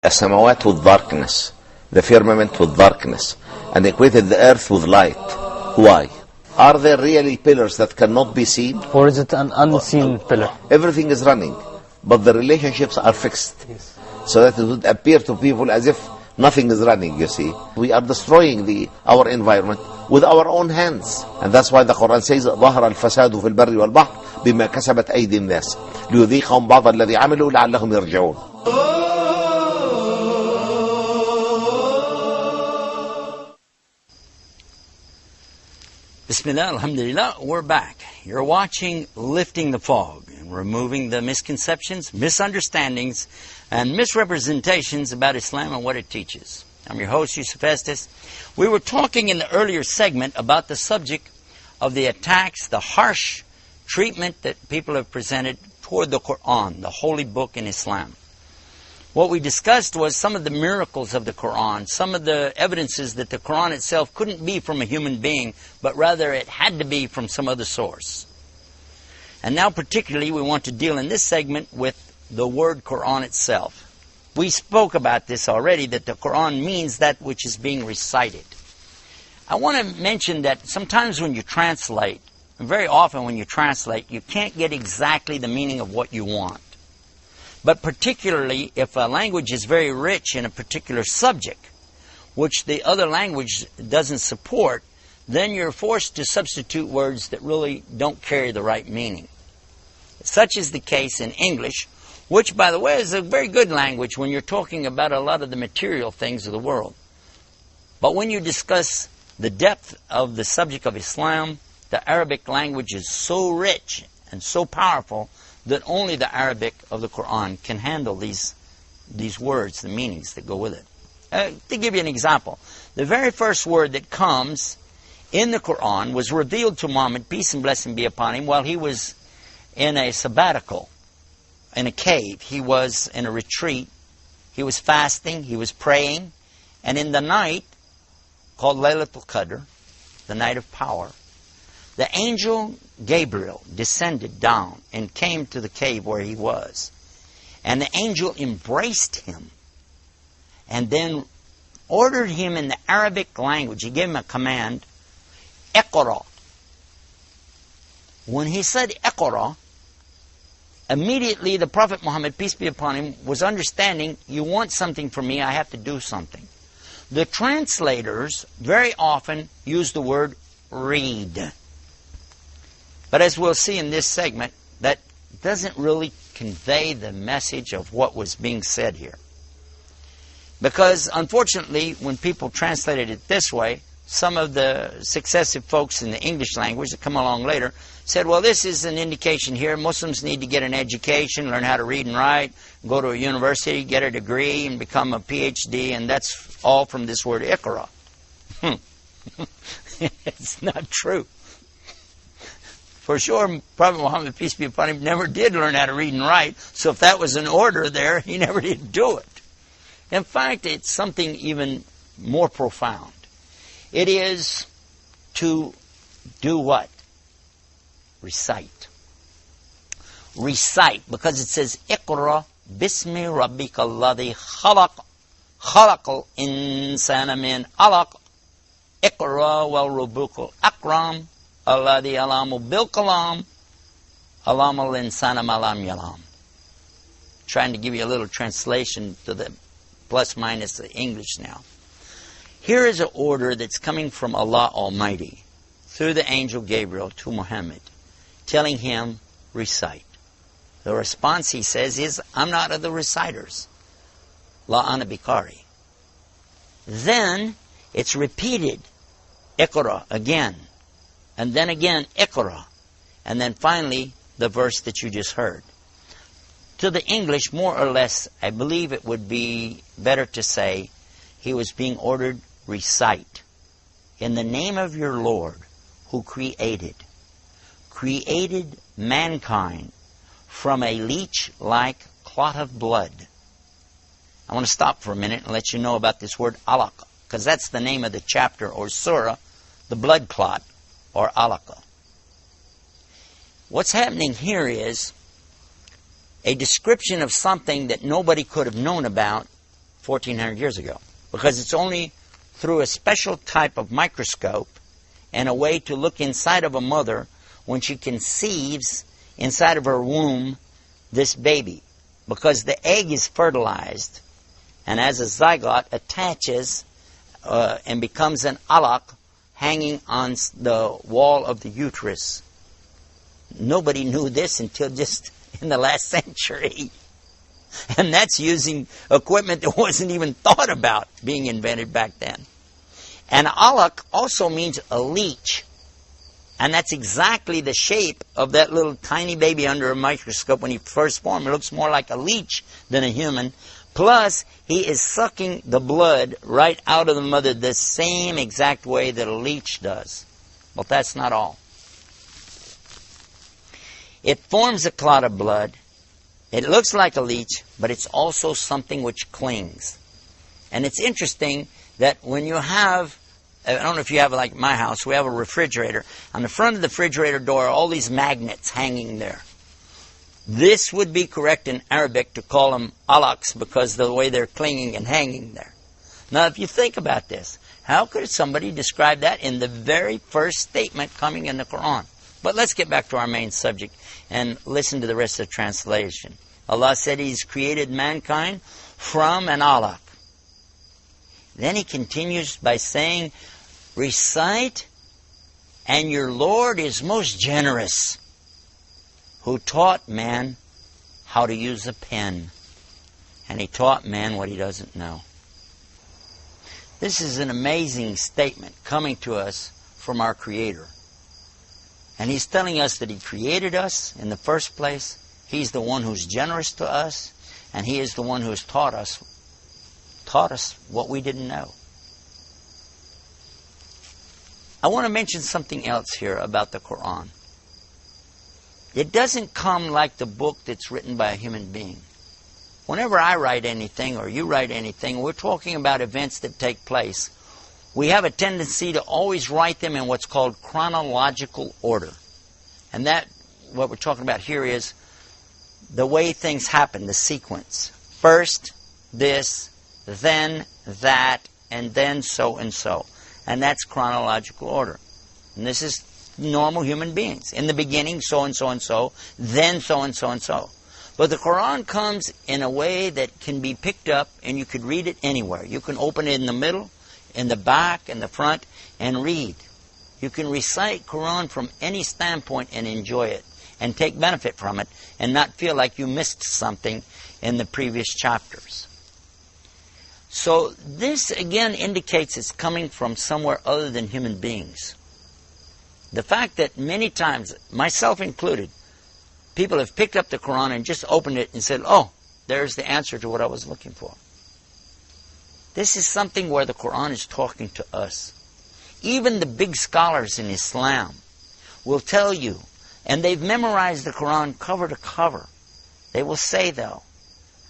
السماوات with darkness, the firmament with darkness, and equated the earth with light. Why? Are there really pillars that cannot be seen? Or is it an unseen pillar? Everything is running, but the relationships are fixed. Yes. So that it would appear to people as if nothing is running, you see. We are destroying our environment with our own hands. And that's why the Qur'an says, ظهر الفساد في البر والبحر بما كسبت أيدي الناس ليذيقهم بعض الذي عملوا لعلهم يرجعون. Bismillah, alhamdulillah, we're back. You're watching Lifting the Fog and removing the misconceptions, misunderstandings, and misrepresentations about Islam and what it teaches. I'm your host, Yusuf Estes. We were talking in the earlier segment about the subject of the attacks, the harsh treatment that people have presented toward the Qur'an, the holy book in Islam. What we discussed was some of the miracles of the Qur'an, some of the evidences that the Qur'an itself couldn't be from a human being, but rather it had to be from some other source. And now particularly we want to deal in this segment with the word Qur'an itself. We spoke about this already, that the Qur'an means that which is being recited. I want to mention that sometimes when you translate, and very often when you translate, you can't get exactly the meaning of what you want. But particularly if a language is very rich in a particular subject, which the other language doesn't support, then you're forced to substitute words that really don't carry the right meaning. Such is the case in English, which, by the way, is a very good language when you're talking about a lot of the material things of the world. But when you discuss the depth of the subject of Islam, the Arabic language is so rich and so powerful that only the Arabic of the Qur'an can handle these words, the meanings that go with it. To give you an example, the very first word that comes in the Qur'an was revealed to Muhammad, peace and blessing be upon him, while he was in a sabbatical, in a cave. He was in a retreat. He was fasting. He was praying. And in the night, called Laylatul Qadr, the night of power, the angel Gabriel descended down and came to the cave where he was. And the angel embraced him and then ordered him in the Arabic language. He gave him a command, Iqra. When he said Iqra, immediately the Prophet Muhammad, peace be upon him, was understanding, you want something from me, I have to do something. The translators very often use the word read. But as we'll see in this segment, that doesn't really convey the message of what was being said here. Because unfortunately, when people translated it this way, some of the successive folks in the English language that come along later said, well, this is an indication here. Muslims need to get an education, learn how to read and write, go to a university, get a degree, and become a PhD, and that's all from this word Iqra. It's not true. For sure, Prophet Muhammad, peace be upon him, never did learn how to read and write, so if that was an order there, he never did do it. In fact, it's something even more profound. It is to do what? Recite. Recite, because it says, Iqra bismi rabbika alladhi khalaq, khalaqal insana min alaq, Iqra wal rubukal akram, alladhi alamu bil kalam, alamu insana malam yalam. Trying to give you a little translation to the plus minus the English now. Here is an order that's coming from Allah Almighty through the angel Gabriel to Muhammad, telling him, recite. The response, he says, is, I'm not of the reciters. La ana bikari. Then it's repeated, Iqra, again. And then again, Iqra. And then finally, the verse that you just heard. To the English, more or less, I believe it would be better to say, he was being ordered, recite. In the name of your Lord, who created mankind from a leech-like clot of blood. I want to stop for a minute and let you know about this word alaq, because that's the name of the chapter or surah, the blood clot, or alaqa. What's happening here is a description of something that nobody could have known about 1,400 years ago. Because it's only through a special type of microscope and a way to look inside of a mother when she conceives inside of her womb this baby. Because the egg is fertilized, and as a zygote attaches and becomes an alaq hanging on the wall of the uterus. Nobody knew this until just in the last century. And that's using equipment that wasn't even thought about being invented back then. And alaq also means a leech. And that's exactly the shape of that little tiny baby under a microscope when he first formed. It looks more like a leech than a human. Plus, he is sucking the blood right out of the mother the same exact way that a leech does. But that's not all. It forms a clot of blood. It looks like a leech, but it's also something which clings. And it's interesting that when you have, I don't know if you have it like my house, we have a refrigerator. On the front of the refrigerator door are all these magnets hanging there. This would be correct in Arabic to call them alaqs because of the way they're clinging and hanging there. Now, if you think about this, how could somebody describe that in the very first statement coming in the Qur'an? But let's get back to our main subject and listen to the rest of the translation. Allah said He's created mankind from an alaq. Then He continues by saying, recite, and your Lord is most generous, who taught man how to use a pen, and He taught man what he doesn't know. This is an amazing statement coming to us from our Creator. And He's telling us that He created us in the first place. He's the one who's generous to us, and He is the one who has taught us what we didn't know. I want to mention something else here about the Qur'an. It doesn't come like the book that's written by a human being. Whenever I write anything or you write anything, we're talking about events that take place. We have a tendency to always write them in what's called chronological order. And that, what we're talking about here is the way things happen, the sequence. First, this, then that, and then so and so. And that's chronological order. And this is normal human beings. In the beginning, so and so and so, then so and so and so. But the Qur'an comes in a way that can be picked up and you could read it anywhere. You can open it in the middle, in the back, in the front, and read. You can recite Qur'an from any standpoint and enjoy it and take benefit from it and not feel like you missed something in the previous chapters. So this again indicates it's coming from somewhere other than human beings. The fact that many times, myself included, people have picked up the Qur'an and just opened it and said, oh, there's the answer to what I was looking for. This is something where the Qur'an is talking to us. Even the big scholars in Islam will tell you, and they've memorized the Qur'an cover to cover. They will say, though,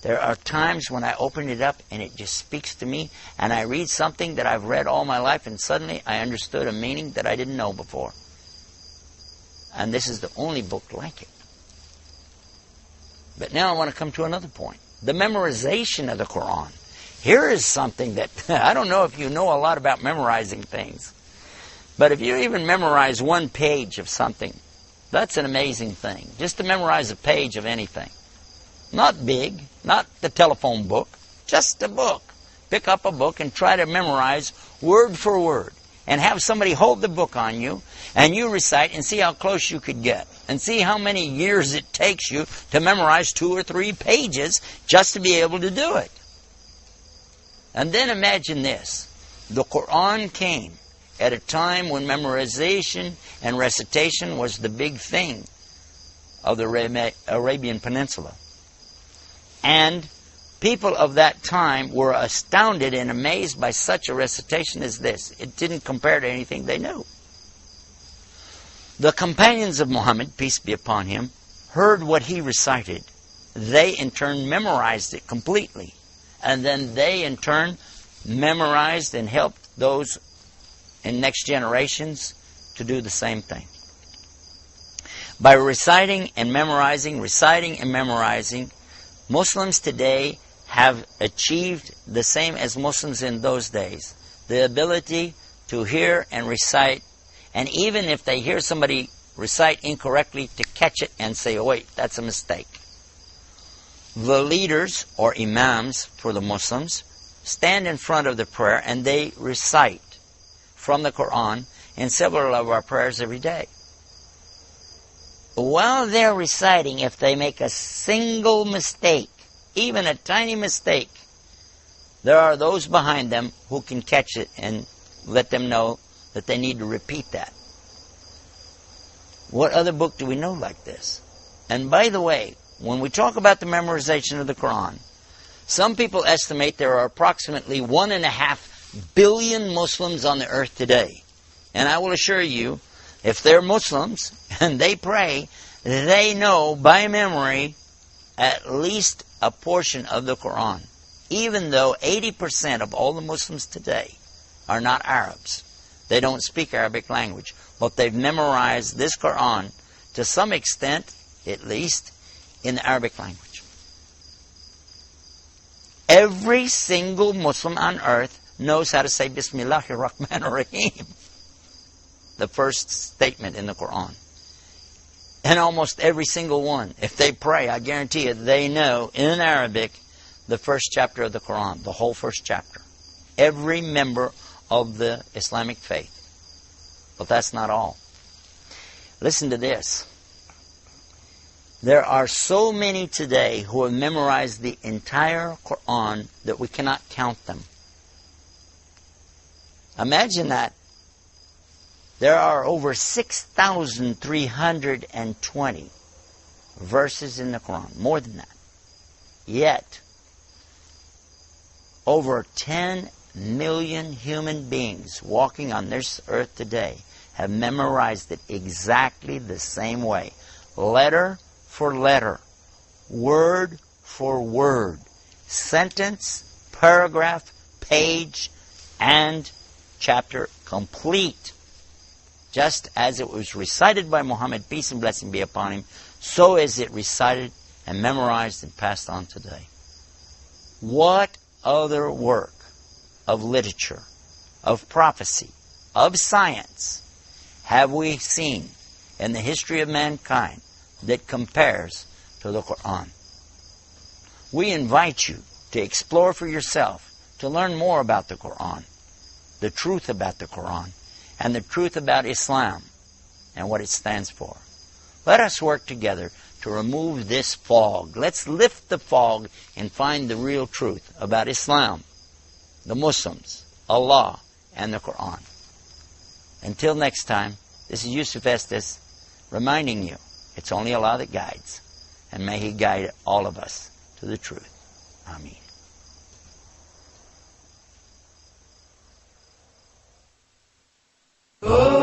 there are times when I open it up and it just speaks to me, and I read something that I've read all my life, and suddenly I understood a meaning that I didn't know before. And this is the only book like it. But now I want to come to another point. The memorization of the Qur'an. Here is something that, I don't know if you know a lot about memorizing things, but if you even memorize one page of something, that's an amazing thing. Just to memorize a page of anything. Not big, not the telephone book, just a book. Pick up a book and try to memorize word for word. And have somebody hold the book on you, and you recite and see how close you could get. And see how many years it takes you to memorize 2 or 3 pages just to be able to do it. And then imagine this. The Qur'an came at a time when memorization and recitation was the big thing of the Arabian Peninsula. And people of that time were astounded and amazed by such a recitation as this. It didn't compare to anything they knew. The companions of Muhammad, peace be upon him, heard what he recited. They in turn memorized it completely. And then they in turn memorized and helped those in next generations to do the same thing. By reciting and memorizing, Muslims today have achieved the same as Muslims in those days, the ability to hear and recite, and even if they hear somebody recite incorrectly, to catch it and say, oh wait, that's a mistake. The leaders, or imams for the Muslims, stand in front of the prayer and they recite from the Qur'an in several of our prayers every day. While they're reciting, if they make a single mistake, even a tiny mistake, there are those behind them who can catch it and let them know that they need to repeat that. What other book do we know like this? And by the way, when we talk about the memorization of the Qur'an, some people estimate there are approximately 1.5 billion Muslims on the earth today. And I will assure you, if they're Muslims and they pray, they know by memory at least a portion of the Qur'an, even though 80% of all the Muslims today are not Arabs. They don't speak Arabic language, but they've memorized this Qur'an to some extent, at least, in the Arabic language. Every single Muslim on earth knows how to say Bismillahir Rahmanir Rahim, the first statement in the Qur'an. And almost every single one, if they pray, I guarantee you, they know in Arabic the first chapter of the Qur'an, the whole first chapter. Every member of the Islamic faith. But that's not all. Listen to this. There are so many today who have memorized the entire Qur'an that we cannot count them. Imagine that. There are over 6,320 verses in the Qur'an, more than that. Yet, over 10 million human beings walking on this earth today have memorized it exactly the same way. Letter for letter, word for word, sentence, paragraph, page, and chapter complete. Just as it was recited by Muhammad, peace and blessing be upon him, so is it recited and memorized and passed on today. What other work of literature, of prophecy, of science have we seen in the history of mankind that compares to the Qur'an? We invite you to explore for yourself, to learn more about the Qur'an, the truth about the Qur'an, and the truth about Islam and what it stands for. Let us work together to remove this fog. Let's lift the fog and find the real truth about Islam, the Muslims, Allah, and the Qur'an. Until next time, this is Yusuf Estes reminding you, it's only Allah that guides, and may He guide all of us to the truth. Ameen. Oh